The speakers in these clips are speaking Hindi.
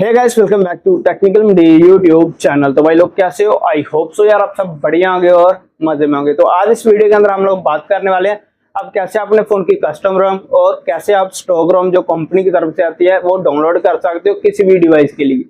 Hey guys, welcome back to technical midi YouTube channel. तो भाई लोग कैसे हो? आई होप सो यार आप सब बढ़िया होंगे और मजे में होंगे। तो आज इस वीडियो के अंदर हम लोग बात करने वाले हैं आप कैसे अपने फोन की कस्टम रोम और कैसे आप स्टॉक रोम जो कंपनी की तरफ से आती है वो डाउनलोड कर सकते हो किसी भी डिवाइस के लिए।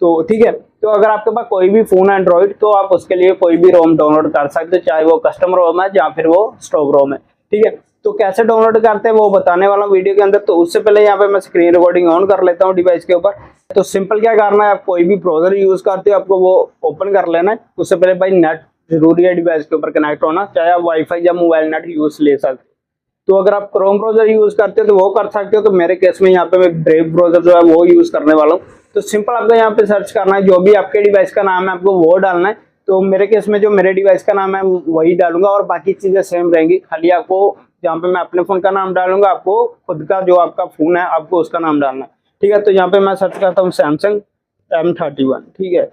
तो ठीक है, तो अगर आपके पास कोई भी फोन एंड्रॉइड तो आप उसके लिए कोई भी रोम डाउनलोड कर सकते हो, चाहे वो कस्टम रोम है या फिर वो स्टॉक रोम है। ठीक है, तो कैसे डाउनलोड करते हैं वो बताने वाला वीडियो के अंदर। तो उससे पहले यहाँ पे मैं स्क्रीन रिकॉर्डिंग ऑन कर लेता हूँ डिवाइस के ऊपर। तो सिंपल क्या करना है, आप कोई भी ब्राउजर यूज करते हो आपको वो ओपन कर लेना है। उससे पहले भाई नेट जरूरी है डिवाइस के ऊपर कनेक्ट होना, चाहे आप वाईफाई या मोबाइल नेट यूज ले सकते हो। तो अगर आप क्रोम ब्राउजर यूज करते हो तो वो कर सकते हो। तो मेरे केस में यहाँ पे मैं ब्रेव ब्राउजर जो है वो यूज करने वाला हूँ। तो सिंपल आपको यहाँ पे सर्च करना है, जो भी आपके डिवाइस का नाम है आपको वो डालना है। तो मेरे केस में जो मेरे डिवाइस का नाम है वही डालूंगा और बाकी चीजें सेम रहेंगी। खाली आपको जहाँ पे मैं अपने फोन का नाम डालूंगा, आपको खुद का जो आपका फोन है आपको उसका नाम डालना है। ठीक है, तो यहाँ पे मैं सर्च करता हूँ सैमसंग M31। ठीक है,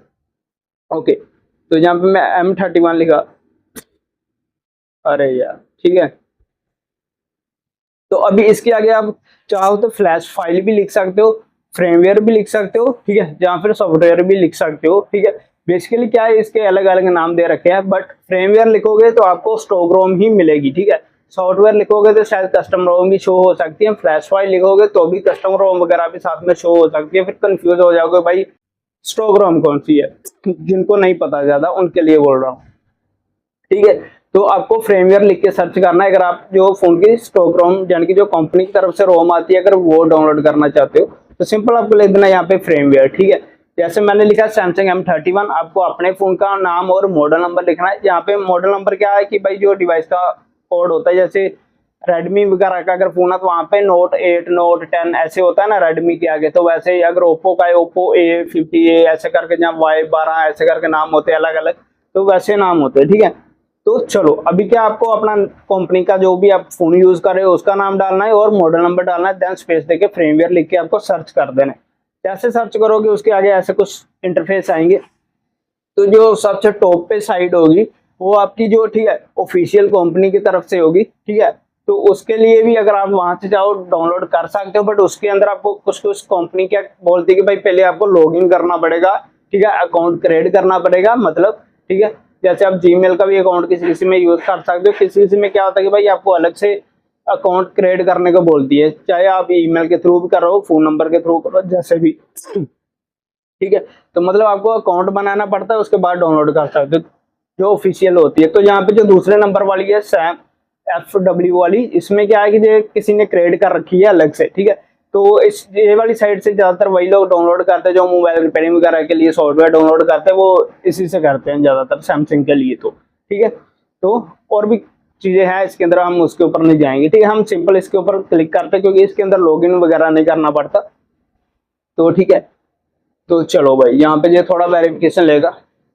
ओके, तो यहाँ पे मैं M31 लिखा। अरे यार, ठीक है, तो अभी इसके आगे आप चाहो तो फ्लैश फाइल भी लिख सकते हो, फ्रेमवेयर भी लिख सकते हो, ठीक है, या फिर सॉफ्टवेयर भी लिख सकते हो। ठीक है, बेसिकली क्या है, इसके अलग अलग नाम दे रखे हैं, बट फ्रेमवेयर लिखोगे तो आपको स्टॉक रोम ही मिलेगी। ठीक है, सॉफ्टवेयर लिखोगे तो शायद कस्टम रोम भी शो हो सकती है, फ्लैश फाइल लिखोगे तो भी कस्टम रोम वगैरह भी साथ में शो हो सकती है। फिर कंफ्यूज हो जाओगे भाई स्टॉक रोम कौन सी है, जिनको नहीं पता ज्यादा उनके लिए बोल रहा हूँ। ठीक है, तो आपको फ्रेमवेयर लिख के सर्च करना है अगर आप जो फोन की स्टॉक रोम यानी कि जो कंपनी की तरफ से रोम आती है अगर वो डाउनलोड करना चाहते हो तो सिंपल आपको लिख देना यहाँ पे फ्रेमवेयर। ठीक है, जैसे मैंने लिखा सैमसंग M31, आपको अपने फोन का नाम और मॉडल नंबर लिखना है। यहाँ पे मॉडल नंबर क्या है कि भाई जो डिवाइस का कोड होता है, जैसे रेडमी वगैरह का अगर फोन है तो वहाँ पे Note 8 Note 10 ऐसे होता है ना रेडमी के आगे, तो वैसे ही अगर ओप्पो का है ओप्पो A50A ऐसे करके, जहाँ Y12 ऐसे करके नाम होते हैं अलग अलग, तो वैसे नाम होते हैं। ठीक है, तो चलो अभी क्या आपको अपना कंपनी का जो भी आप फोन यूज कर रहे हो उसका नाम डालना है और मॉडल नंबर डालना है, देन स्पेस देके फ्रेमवेयर लिख के आपको सर्च कर देना है। जैसे सर्च करोगे उसके आगे ऐसे कुछ इंटरफेस आएंगे। तो जो सबसे टॉप पे साइट होगी वो आपकी जो, ठीक है, ऑफिशियल कंपनी की तरफ से होगी। ठीक है, तो उसके लिए भी अगर आप वहां से चाहो डाउनलोड कर सकते हो, बट उसके अंदर आपको कुछ कुछ कंपनी क्या बोलती है कि भाई पहले आपको लॉग इन करना पड़ेगा। ठीक है, अकाउंट क्रिएट करना पड़ेगा, मतलब ठीक है, जैसे आप जीमेल का भी अकाउंट किसी किसी में यूज कर सकते हो। किसी किसी में क्या होता है कि भाई आपको अलग से अकाउंट क्रिएट करने को बोलती है, चाहे आप ईमेल के थ्रू भी कर रहे हो, फोन नंबर के थ्रू करो, जैसे भी। ठीक है, तो मतलब आपको अकाउंट बनाना पड़ता है, उसके बाद डाउनलोड कर सकते हो जो ऑफिशियल होती है। तो यहाँ पे जो दूसरे नंबर वाली है सैम FW वाली, इसमें क्या है कि जो किसी ने क्रिएट कर रखी है अलग से। ठीक है, तो इस ये वाली साइट से ज्यादातर वही लोग डाउनलोड करते हैं जो मोबाइल रिपेयरिंग वगैरह के लिए सॉफ्टवेयर डाउनलोड करते हैं, वो इसी से करते हैं ज्यादातर सैमसंग के लिए। तो ठीक है, तो और भी चीजें हैं इसके अंदर, हम उसके ऊपर नहीं जाएंगे। ठीक है, हम सिंपल इसके ऊपर क्लिक करते हैं क्योंकि इसके अंदर लॉगिन वगैरह नहीं करना पड़ता। तो ठीक है, तो चलो भाई यहाँ पे ये थोड़ा वेरिफिकेशन लेगा,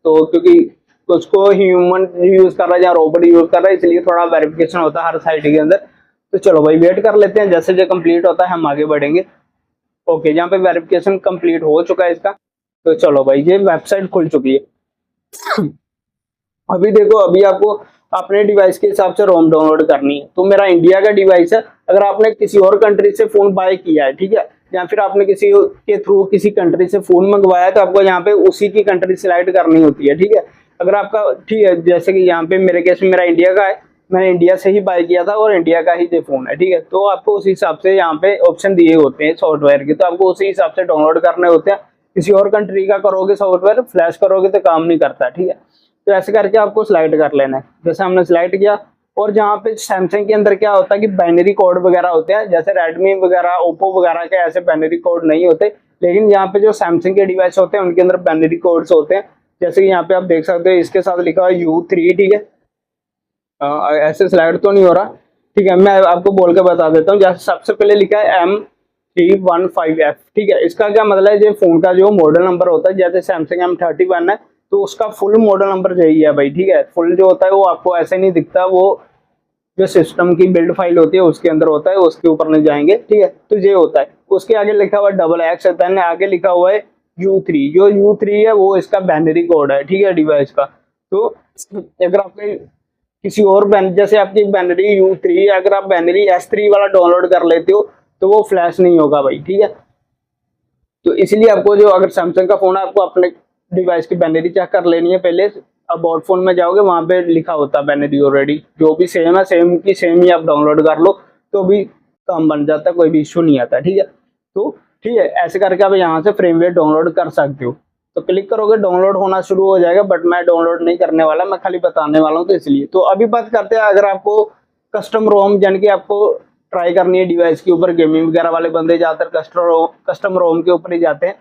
तो क्योंकि उसको ह्यूमन यूज कर रहा है या रोबोट यूज कर रहा है इसलिए थोड़ा वेरिफिकेशन होता है हर साइट के अंदर। तो चलो भाई वेट कर लेते हैं, जैसे जो कंप्लीट होता है हम आगे बढ़ेंगे। ओके, यहाँ पे वेरिफिकेशन कंप्लीट हो चुका है इसका। तो चलो भाई ये वेबसाइट खुल चुकी है। अभी देखो, अभी आपको अपने डिवाइस के हिसाब से रोम डाउनलोड करनी है। तो मेरा इंडिया का डिवाइस है, अगर आपने किसी और कंट्री से फोन बाय किया है, ठीक है, या फिर आपने किसी के थ्रू किसी कंट्री से फोन मंगवाया है तो आपको यहाँ पे उसी की कंट्री सिलेक्ट करनी होती है। ठीक है, अगर आपका, ठीक है, जैसे कि यहाँ पे मेरे केस में मेरा इंडिया का है, मैंने इंडिया से ही बाय किया था और इंडिया का ही ये फोन है। ठीक है, तो आपको उसी हिसाब से यहाँ पे ऑप्शन दिए होते हैं सॉफ्टवेयर के, तो आपको उसी हिसाब से डाउनलोड करने होते हैं। किसी और कंट्री का करोगे सॉफ्टवेयर फ्लैश करोगे तो काम नहीं करता। ठीक है, तो ऐसे करके आपको सिलेक्ट कर लेना है, जैसे हमने सिलेक्ट किया। और जहाँ पे सैमसंग के अंदर क्या होता है कि बाइनरी कोड वगैरह होते हैं, जैसे रेडमी वगैरह ओप्पो वगैरह के ऐसे बाइनरी कोड नहीं होते, लेकिन यहाँ पे जो सैमसंग के डिवाइस होते हैं उनके अंदर बाइनरी कोड्स होते हैं। जैसे कि यहाँ पे आप देख सकते हो इसके साथ लिखा हुआ U3। ठीक है, ऐसे सिलेक्ट तो नहीं हो रहा। ठीक है, मैं आपको बोल के बता देता हूँ। जैसे सबसे पहले लिखा है M315F। ठीक है, इसका क्या मतलब है, ये फोन का जो मॉडल नंबर होता है, जैसे सैमसंग M31 है तो उसका फुल मॉडल नंबर यही है भाई। ठीक है, फुल जो होता है वो आपको ऐसे नहीं दिखता, वो जो सिस्टम की बिल्ड फाइल होती है उसके अंदर होता है, उसके ऊपर नहीं जाएंगे। ठीक है, तो ये होता है। उसके आगे लिखा हुआ XX, देन आगे लिखा हुआ है U3। जो U3 है वो इसका बाइनरी कोड है, ठीक है, डिवाइस का। तो अगर आपके किसी और जैसे आपकी बाइनरी U3 है, अगर आप बाइनरी S3 वाला डाउनलोड कर लेते हो तो वो फ्लैश नहीं होगा भाई। ठीक है, तो इसलिए आपको जो अगर सैमसंग का फोन है आपको अपने डिवाइस की बाइनरी चेक कर लेनी है पहले। अबाउट फोन में जाओगे वहां पे लिखा होता है बाइनरी ऑलरेडी, जो भी सेम है सेम की सेम ही आप डाउनलोड कर लो तो भी काम बन जाता है, कोई भी इशू नहीं आता। ठीक है, तो ठीक है ऐसे करके आप यहाँ से फ्रेमवेयर डाउनलोड कर सकते हो। तो क्लिक करोगे डाउनलोड होना शुरू हो जाएगा, बट मैं डाउनलोड नहीं करने वाला, मैं खाली बताने वाला हूँ तो इसलिए। तो अभी बात करते हैं, अगर आपको कस्टम रोम यानी कि आपको ट्राई करनी है डिवाइस के ऊपर, गेमिंग वगैरह वाले बंदे ज्यादातर कस्टम रोम के ऊपर ही जाते हैं।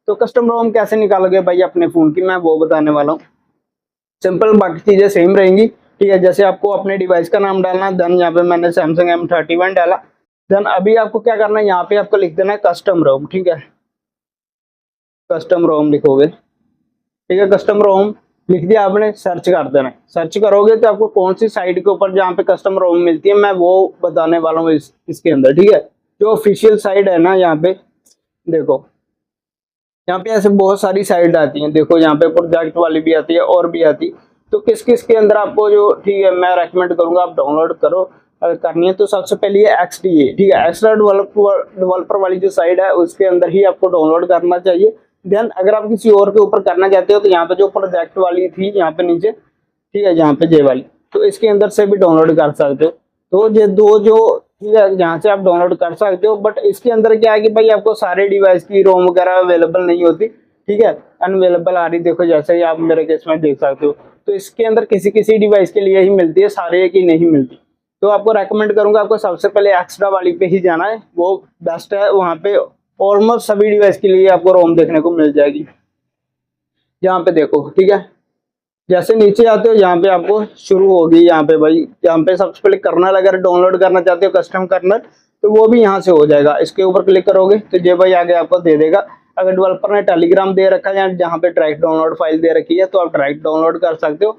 तो कस्टम रोम कैसे निकालोगे भाई अपने फोन की, मैं वो बताने वाला हूँ। सिंपल, बाकी चीजें सेम रहेंगी। ठीक है, जैसे आपको अपने डिवाइस का नाम डालना है, देन यहाँ पे मैंने सैमसंग M31 डाला। देन अभी आपको क्या करना है, यहाँ पे आपको लिख देना है कस्टम रोम। ठीक है, कस्टम रोम लिखोगे, ठीक है, कस्टम रोम लिख दिया आपने, सर्च कर देना है। सर्च करोगे तो आपको कौन सी साइट के ऊपर जहाँ पे कस्टम रोम मिलती है मैं वो बताने वाला हूँ इसके अंदर। ठीक है, जो ऑफिशियल साइट है ना, यहाँ पे देखो, यहाँ पे ऐसे बहुत सारी साइट आती हैं। देखो यहाँ पे प्रोजेक्ट वाली भी आती है और भी आती। तो किस किस के अंदर आपको जो, ठीक है, मैं रेकमेंड करूंगा आप डाउनलोड करो। अगर करनी है तो सबसे पहले है XDA। ठीक है, एक्स्ट्रा डेवलपर वाली जो साइट है उसके अंदर ही आपको डाउनलोड करना चाहिए। देन अगर आप किसी और के ऊपर करना चाहते हो तो यहाँ पे जो प्रोजेक्ट वाली थी यहाँ पे नीचे, ठीक है, यहाँ पे जे वाली, तो इसके अंदर से भी डाउनलोड कर सकते हो। तो ये दो जो, ठीक है, यहाँ से आप डाउनलोड कर सकते हो। बट इसके अंदर क्या है कि भाई आपको सारे डिवाइस की रोम वगैरह अवेलेबल नहीं होती। ठीक है, अनअवेलेबल आ रही, देखो जैसे ही आप मेरे केस में देख सकते हो। तो इसके अंदर किसी किसी डिवाइस के लिए ही मिलती है, सारे की नहीं मिलती। तो आपको रेकमेंड करूंगा आपको सबसे पहले एक्स्ट्रा वाली पे ही जाना है, वो बेस्ट है। वहाँ पे ऑलमोस्ट सभी डिवाइस के लिए आपको रोम देखने को मिल जाएगी। यहाँ पे देखो, ठीक है, जैसे नीचे आते हो यहाँ पे आपको शुरू होगी, यहाँ पे भाई, यहाँ पे सबसे पहले कर्नल अगर डाउनलोड करना चाहते हो कस्टम कर्नल तो वो भी यहाँ से हो जाएगा। इसके ऊपर क्लिक करोगे तो ये भाई आगे आपको दे देगा। अगर डेवलपर ने टेलीग्राम दे रखा है या जहाँ पे डायरेक्ट डाउनलोड फाइल दे रखी है तो आप डायरेक्ट डाउनलोड कर सकते हो।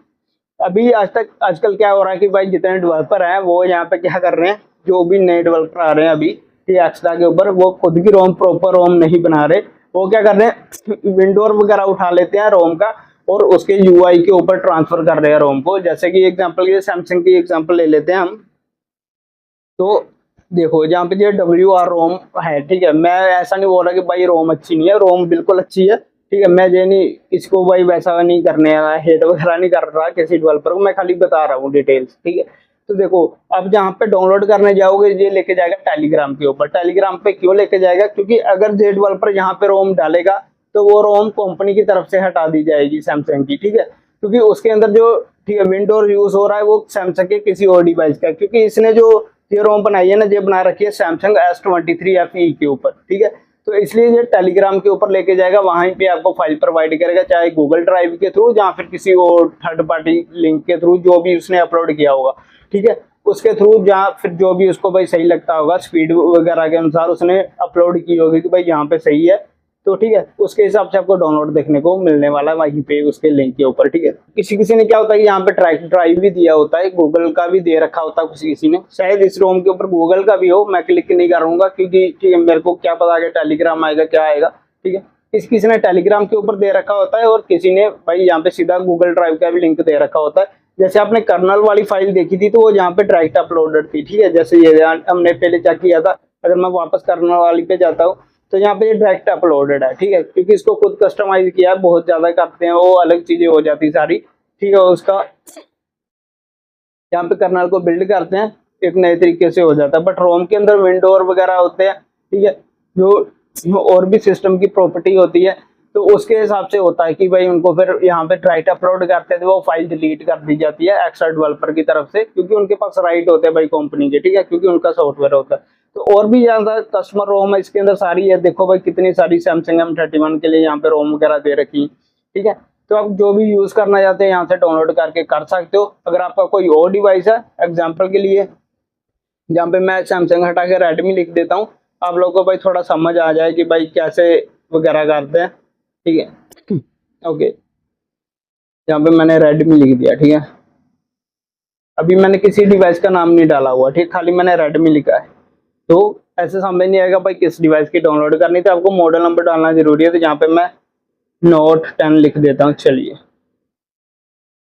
अभी आजकल क्या हो रहा है कि भाई जितने डेवलपर हैं वो यहाँ पे क्या कर रहे हैं, जो भी नए डेवलपर आ रहे हैं अभी एक्स्ट्रा के ऊपर, वो खुद की रोम प्रॉपर रोम नहीं बना रहे। वो क्या कर रहे हैं, विंडोज वगैरह उठा लेते हैं रोम का और उसके यूआई के ऊपर ट्रांसफर कर रहे हैं रोम को। जैसे कि एग्जांपल ये सैमसंग की एग्जांपल ले लेते हैं हम। तो देखो जहाँ पे ये WR रोम है, ठीक है, मैं ऐसा नहीं बोल रहा कि भाई रोम अच्छी नहीं है, रोम बिल्कुल अच्छी है। ठीक है, मैं ये नहीं इसको भाई वैसा नहीं करने वाला, हेट वगैरह नहीं कर रहा किसी डेवलपर को, मैं खाली बता रहा हूँ डिटेल्स। ठीक है, तो देखो अब जहाँ पे डाउनलोड करने जाओगे ये लेके जाएगा टेलीग्राम के ऊपर। टेलीग्राम पे क्यों लेके जाएगा, क्योंकि अगर ये डेवलपर यहाँ पे रोम डालेगा तो वो रोम कंपनी की तरफ से हटा दी जाएगी सैमसंग की। ठीक है, क्योंकि उसके अंदर जो, ठीक है, विंडोज यूज हो रहा है वो सैमसंग के किसी और डिवाइस का, क्योंकि इसने जो ये रोम बनाई है ना, ये बना रखी है सैमसंग S23 FE के ऊपर। ठीक है, तो इसलिए ये टेलीग्राम के ऊपर लेके जाएगा, वहां पे आपको फाइल प्रोवाइड करेगा, चाहे गूगल ड्राइव के थ्रू या फिर किसी और थर्ड पार्टी लिंक के थ्रू, जो भी उसने अपलोड किया होगा। ठीक है, उसके थ्रू जहाँ फिर जो भी उसको भाई सही लगता होगा, स्पीड वगैरह के अनुसार उसने अपलोड की होगी कि भाई यहाँ पे सही है, तो ठीक है उसके हिसाब से आपको डाउनलोड देखने को मिलने वाला है वहीं पे उसके लिंक के ऊपर। ठीक है, किसी किसी ने क्या होता है कि यहाँ पे ट्रैक ड्राइव भी दिया होता है, गूगल का भी दे रखा होता है किसी किसी ने, शायद इस रोम के ऊपर गूगल का भी हो, मैं क्लिक नहीं करूंगा क्योंकि ठीक है मेरे को क्या पता आगे टेलीग्राम आएगा क्या आएगा। ठीक है, किसी किसी ने टेलीग्राम के ऊपर दे रखा होता है और किसी ने भाई यहाँ पे सीधा गूगल ड्राइव का भी लिंक दे रखा होता है। जैसे आपने कर्नल वाली फाइल देखी थी तो वो यहाँ पे डायरेक्ट अपलोडेड थी। ठीक है, जैसे ये हमने पहले चेक किया था, अगर मैं वापस कर्नल वाली पे जाता हूँ तो यहाँ पे ये डायरेक्ट अपलोडेड है। ठीक है, क्योंकि इसको खुद कस्टमाइज किया है, बहुत ज्यादा करते हैं वो अलग चीजें हो जाती सारी। ठीक है, उसका यहाँ पे कर्नल को बिल्ड करते हैं एक नए तरीके से हो जाता है, बट रोम के अंदर विंडोर वगैरह होते हैं। ठीक है, जो और भी सिस्टम की प्रॉपर्टी होती है तो उसके हिसाब से होता है कि भाई उनको फिर यहाँ पे राइट अपलोड करते हैं तो वो फाइल डिलीट कर दी जाती है एक्स्ट्रा डेवलपर की तरफ से, क्योंकि उनके पास राइट होते हैं भाई कंपनी के। ठीक है, क्योंकि उनका सॉफ्टवेयर होता है। तो और भी ज्यादा कस्टमर रोम है इसके अंदर सारी है, देखो भाई कितनी सारी सैमसंग M31 के लिए यहाँ पे रोम वगैरह दे रखी। ठीक है, तो आप जो भी यूज करना चाहते हैं यहाँ से डाउनलोड करके कर सकते हो। अगर आपका कोई और डिवाइस है, एग्जाम्पल के लिए जहाँ पे मैं सैमसंग हटा के रेडमी लिख देता हूँ, आप लोगों को भाई थोड़ा समझ आ जाए कि भाई कैसे वगैरह करते हैं। ठीक है, ओके, यहाँ पे मैंने रेडमी लिख दिया। ठीक है, अभी मैंने किसी डिवाइस का नाम नहीं डाला हुआ, ठीक, खाली मैंने रेडमी लिखा है। तो ऐसे समझ नहीं आएगा भाई किस डिवाइस की डाउनलोड करनी, तो आपको मॉडल नंबर डालना जरूरी है। तो यहाँ पे मैं Note 10 लिख देता हूँ, चलिए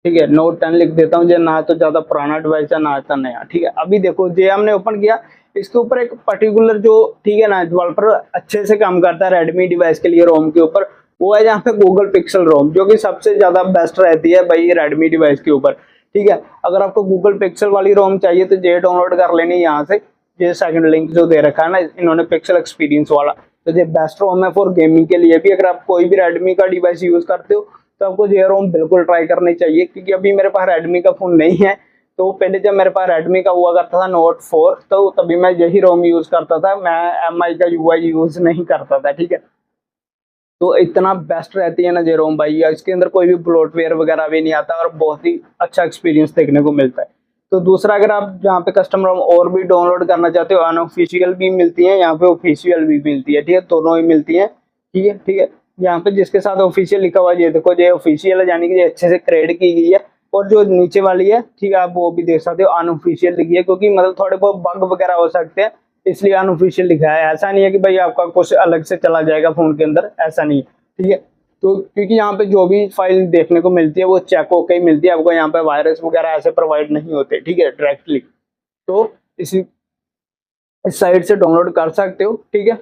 ठीक है, Note 10 लिख देता हूँ। जो ना तो ज्यादा पुराना डिवाइस है ना इतना नया। ठीक है, अभी देखो जे हमने ओपन किया, इसके ऊपर एक पर्टिकुलर जो ठीक है ना डेवलपर अच्छे से काम करता है रेडमी डिवाइस के लिए रोम के ऊपर, वो है यहाँ पे गूगल पिक्सल रोम, जो कि सबसे ज्यादा बेस्ट रहती है भाई रेडमी डिवाइस के ऊपर। ठीक है, अगर आपको गूगल पिक्सल वाली रोम चाहिए तो ये डाउनलोड कर लेनी यहाँ से, ये सेकंड लिंक जो दे रखा है ना इन्होंने पिक्सल एक्सपीरियंस वाला, तो ये बेस्ट रोम है फॉर गेमिंग के लिए भी। अगर आप कोई भी रेडमी का डिवाइस यूज करते हो तो आपको ये रोम बिल्कुल ट्राई करनी चाहिए, क्योंकि अभी मेरे पास रेडमी का फोन नहीं है, तो पहले जब मेरे पास रेडमी का हुआ करता था नोट 4, तो तभी मैं यही रोम यूज करता था, मैं MI का UI यूज नहीं करता था। ठीक है, तो इतना बेस्ट रहती है ना ये रोम भाई, इसके अंदर कोई भी ब्लोटवेयर वगैरह भी नहीं आता और बहुत ही अच्छा एक्सपीरियंस देखने को मिलता है। तो दूसरा, अगर आप यहाँ पे कस्टम रोम और भी डाउनलोड करना चाहते हो, अनऑफिशियल भी मिलती है यहाँ पे, ऑफिशियल भी मिलती है। ठीक है, दोनों ही मिलती है। ठीक है, ठीक है, यहाँ पे जिसके साथ ऑफिशियल लिखा हुआ है ये देखो, ये ऑफिशियल है, यानी कि ये अच्छे से क्रेड की गई है। और जो नीचे वाली है ठीक है, आप वो भी देख सकते हो अनऑफिशियल लिखी है, क्योंकि मतलब थोड़े बहुत बग वगैरह हो सकते हैं, इसलिए अनऑफिशियल लिखा है। ऐसा नहीं है कि भाई आपका कुछ अलग से चला जाएगा फोन के अंदर, ऐसा नहीं है। ठीक है, तो क्योंकि यहाँ पे जो भी फाइल देखने को मिलती है वो चेक होके ही मिलती है आपको, यहाँ पे वायरस वगैरह ऐसे प्रोवाइड नहीं होते। ठीक है, डायरेक्टली तो इस साइट से डाउनलोड कर सकते हो। ठीक है,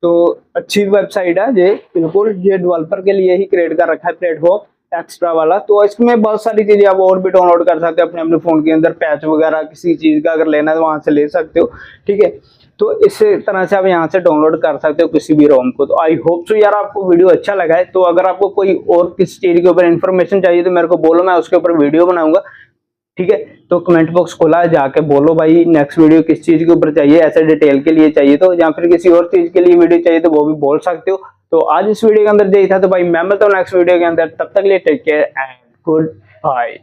तो अच्छी वेबसाइट है ये, बिल्कुल ये डेवलपर के लिए ही क्रिएट कर रखा है प्लेटफॉर्म एक्स्ट्रा वाला। तो इसमें बहुत सारी चीजें आप और भी डाउनलोड कर सकते हो अपने अपने फोन के अंदर, पैच वगैरह किसी चीज का अगर लेना है तो वहां से ले सकते हो। ठीक है, तो इस तरह से आप यहाँ से डाउनलोड कर सकते हो किसी भी रोम को। तो आई होप सो यार आपको वीडियो अच्छा लगा है। तो अगर आपको कोई और किसी चीज के ऊपर इन्फॉर्मेशन चाहिए तो मेरे को बोलो, मैं उसके ऊपर वीडियो बनाऊंगा। ठीक है, तो कमेंट बॉक्स खोला है, जाके बोलो भाई नेक्स्ट वीडियो किस चीज के ऊपर चाहिए, ऐसे डिटेल के लिए चाहिए तो, या फिर किसी और चीज के लिए वीडियो चाहिए तो वो भी बोल सकते हो। तो आज इस वीडियो के अंदर यही था, तो भाई मैं मिलता हूँ नेक्स्ट वीडियो के अंदर, तब तक के लिए take care and good bye.